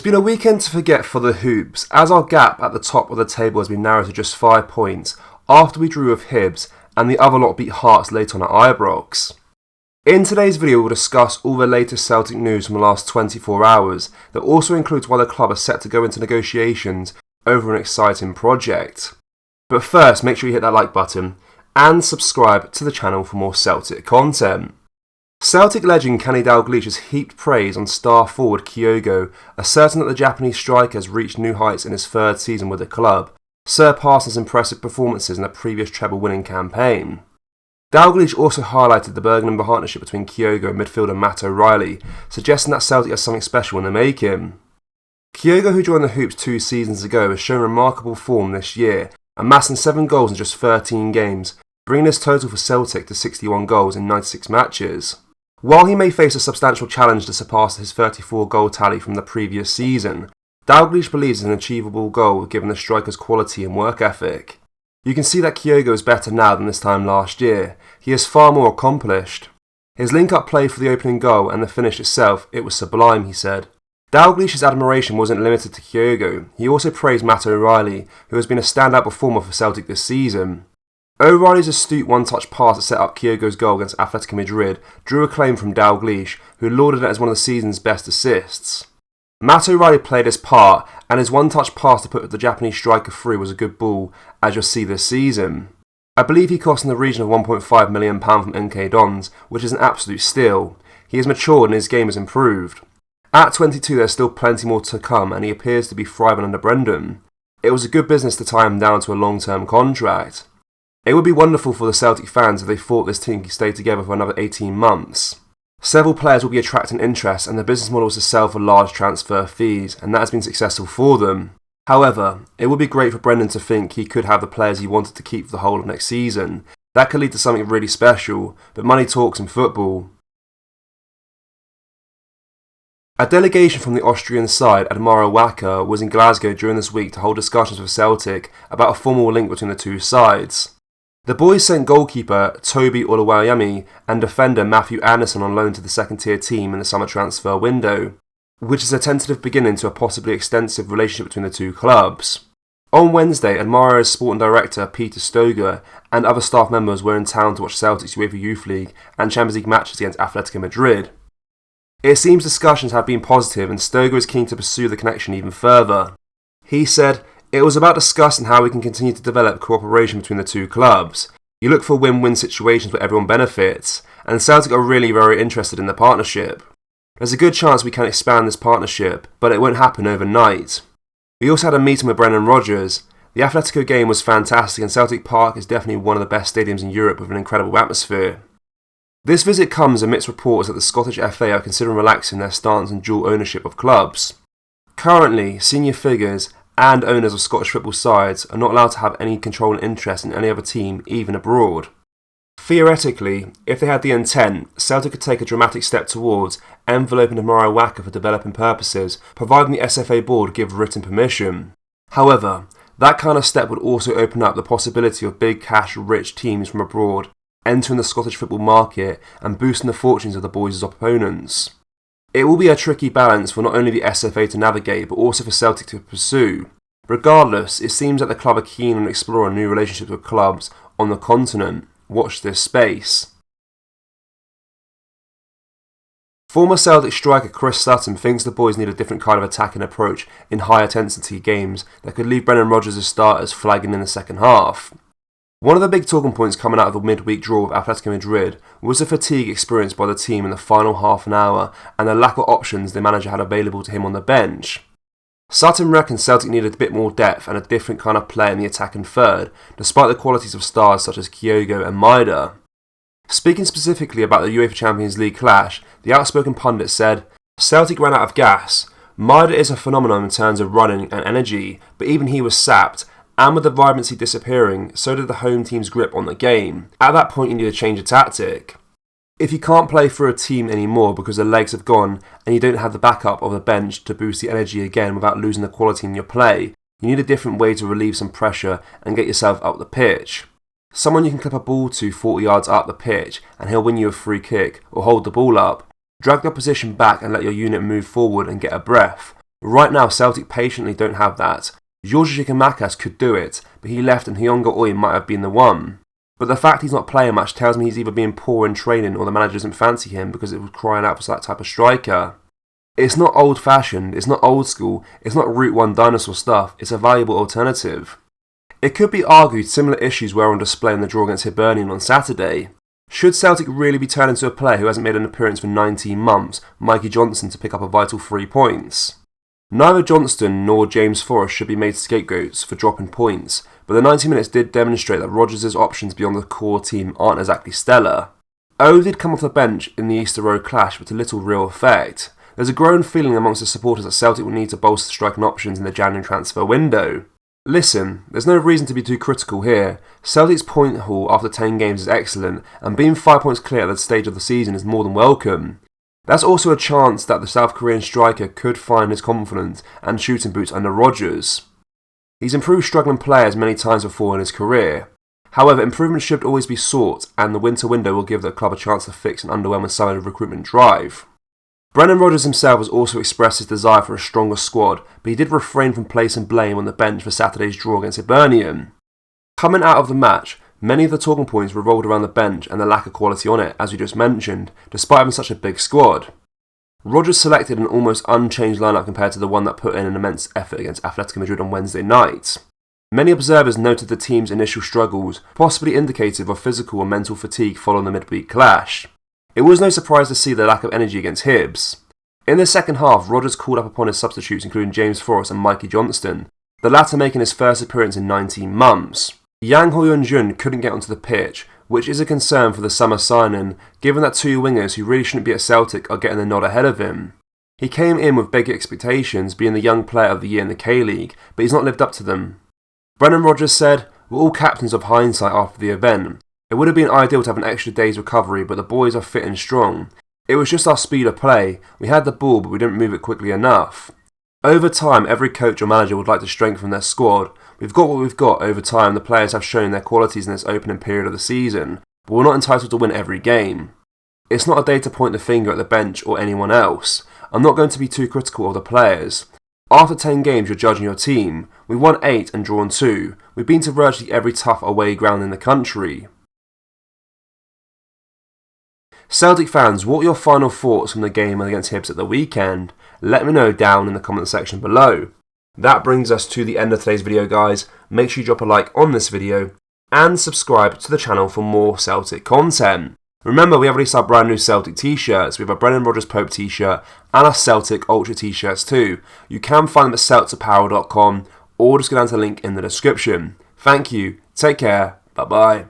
been a weekend to forget for the Hoops, as our gap at the top of the table has been narrowed to just 5 points after we drew with Hibs and the other lot beat Hearts late on at Ibrox. In today's video we'll discuss all the latest Celtic news from the last 24 hours that also includes why the club are set to go into negotiations over an exciting project. But first, make sure you hit that like button and subscribe to the channel for more Celtic content. Celtic legend Kenny Dalglish has heaped praise on star forward Kyogo, asserting that the Japanese striker has reached new heights in his third season with the club, surpassing his impressive performances in the previous treble-winning campaign. Dalglish also highlighted the Bergenham partnership between Kyogo and midfielder Matt O'Reilly, suggesting that Celtic has something special in the making. Kyogo, who joined the Hoops 2 seasons ago, has shown remarkable form this year, amassing 7 goals in just 13 games, bringing his total for Celtic to 61 goals in 96 matches. While he may face a substantial challenge to surpass his 34-goal tally from the previous season, Dalglish believes it's an achievable goal given the striker's quality and work ethic. You can see that Kyogo is better now than this time last year. He is far more accomplished. His link-up play for the opening goal and the finish itself, it was sublime, he said. Dalglish's admiration wasn't limited to Kyogo. He also praised Matt O'Reilly, who has been a standout performer for Celtic this season. O'Reilly's astute one-touch pass that set up Kyogo's goal against Atletico Madrid drew acclaim from Dalglish, who lauded it as one of the season's best assists. Matt O'Reilly played his part, and his one-touch pass to put the Japanese striker through was a good ball, as you'll see this season. I believe he cost in the region of £1.5 million from MK Dons, which is an absolute steal. He has matured and his game has improved. At 22 there's still plenty more to come, and he appears to be thriving under Brendan. It was a good business to tie him down to a long-term contract. It would be wonderful for the Celtic fans if they thought this team could stay together for another 18 months. Several players will be attracting interest, and the business model is to sell for large transfer fees, and that has been successful for them. However, it would be great for Brendan to think he could have the players he wanted to keep for the whole of next season. That could lead to something really special, but money talks in football. A delegation from the Austrian side, Admira Wacker, was in Glasgow during this week to hold discussions with Celtic about a formal link between the two sides. The boys sent goalkeeper Toby Oluwayemi and defender Matthew Anderson on loan to the second-tier team in the summer transfer window, which is a tentative beginning to a possibly extensive relationship between the two clubs. On Wednesday, Admira's sporting director Peter Stoger and other staff members were in town to watch Celtic's UEFA Youth League and Champions League matches against Atletico Madrid. It seems discussions have been positive and Stoger is keen to pursue the connection even further. He said, "It was about discussing how we can continue to develop cooperation between the two clubs. You look for win-win situations where everyone benefits, and Celtic are really very interested in the partnership. There's a good chance we can expand this partnership, but it won't happen overnight." We also had a meeting with Brendan Rodgers. The Atletico game was fantastic and Celtic Park is definitely one of the best stadiums in Europe with an incredible atmosphere. This visit comes amidst reports that the Scottish FA are considering relaxing their stance on dual ownership of clubs. Currently, senior figures and owners of Scottish football sides are not allowed to have any control and interest in any other team, even abroad. Theoretically, if they had the intent, Celtic could take a dramatic step towards enveloping Admira Wacker for developing purposes, providing the SFA board give written permission. However, that kind of step would also open up the possibility of big cash-rich teams from abroad entering the Scottish football market and boosting the fortunes of the boys' opponents. It will be a tricky balance for not only the SFA to navigate, but also for Celtic to pursue. Regardless, it seems that the club are keen on exploring new relationships with clubs on the continent. Watch this space. Former Celtic striker Chris Sutton thinks the boys need a different kind of attacking approach in high-intensity games that could leave Brendan Rodgers' starters flagging in the second half. One of the big talking points coming out of the midweek draw with Atletico Madrid was the fatigue experienced by the team in the final half an hour and the lack of options the manager had available to him on the bench. Sutton reckons Celtic needed a bit more depth and a different kind of play in the attacking third, despite the qualities of stars such as Kyogo and Maeda. Speaking specifically about the UEFA Champions League clash, the outspoken pundit said, "Celtic ran out of gas. Maeda is a phenomenon in terms of running and energy, but even he was sapped. And with the vibrancy disappearing, so did the home team's grip on the game. At that point you need to change a tactic. If you can't play for a team anymore because the legs have gone and you don't have the backup of the bench to boost the energy again without losing the quality in your play, you need a different way to relieve some pressure and get yourself up the pitch. Someone you can clip a ball to 40 yards up the pitch and he'll win you a free kick or hold the ball up. Drag the opposition back and let your unit move forward and get a breath. Right now, Celtic patiently don't have that. Georges Giakoumakis could do it, but he left and Hyonga Oy might have been the one. But the fact he's not playing much tells me he's either being poor in training or the manager doesn't fancy him because it was crying out for that type of striker. It's not old-fashioned, it's not old school, it's not Route 1 dinosaur stuff, it's a valuable alternative. It could be argued similar issues were on display in the draw against Hibernian on Saturday. Should Celtic really be turning to a player who hasn't made an appearance for 19 months, Mikey Johnston, to pick up a vital 3 points? Neither Johnston nor James Forrest should be made scapegoats for dropping points, but the 90 minutes did demonstrate that Rodgers' options beyond the core team aren't exactly stellar. O did come off the bench in the Easter Road clash, but to little real effect. There's a growing feeling amongst the supporters that Celtic will need to bolster striking options in the January transfer window. Listen, there's no reason to be too critical here. Celtic's point haul after 10 games is excellent, and being 5 points clear at this stage of the season is more than welcome. That's also a chance that the South Korean striker could find his confidence and shooting boots under Rodgers. He's improved struggling players many times before in his career. However, improvement should always be sought, and the winter window will give the club a chance to fix an underwhelming summer recruitment drive. Brendan Rodgers himself has also expressed his desire for a stronger squad, but he did refrain from placing blame on the bench for Saturday's draw against Hibernian. Coming out of the match, many of the talking points revolved around the bench and the lack of quality on it, as we just mentioned, despite having such a big squad. Rodgers selected an almost unchanged lineup compared to the one that put in an immense effort against Atletico Madrid on Wednesday night. Many observers noted the team's initial struggles, possibly indicative of physical and mental fatigue following the midweek clash. It was no surprise to see the lack of energy against Hibs. In the second half, Rodgers called up upon his substitutes including James Forrest and Mikey Johnston, the latter making his first appearance in 19 months. Yang Ho-Yeon-jun couldn't get onto the pitch, which is a concern for the summer signing, given that 2 wingers who really shouldn't be at Celtic are getting the nod ahead of him. He came in with big expectations, being the young player of the year in the K-League, but he's not lived up to them. Brendan Rodgers said, "We're all captains of hindsight after the event. It would have been ideal to have an extra day's recovery, but the boys are fit and strong. It was just our speed of play. We had the ball, but we didn't move it quickly enough." Over time, every coach or manager would like to strengthen their squad. We've got what we've got over time. The players have shown their qualities in this opening period of the season, but we're not entitled to win every game. It's not a day to point the finger at the bench or anyone else. I'm not going to be too critical of the players. After 10 games, you're judging your team. We won 8 and drawn 2. We've been to virtually every tough away ground in the country. Celtic fans, what are your final thoughts from the game against Hibs at the weekend? Let me know down in the comment section below. That brings us to the end of today's video, guys. Make sure you drop a like on this video and subscribe to the channel for more Celtic content. Remember, we have released our brand new Celtic t-shirts. We have a Brendan Rodgers Pope t-shirt and our Celtic Ultra t-shirts too. You can find them at celticapparel.com or just go down to the link in the description. Thank you, take care, bye bye.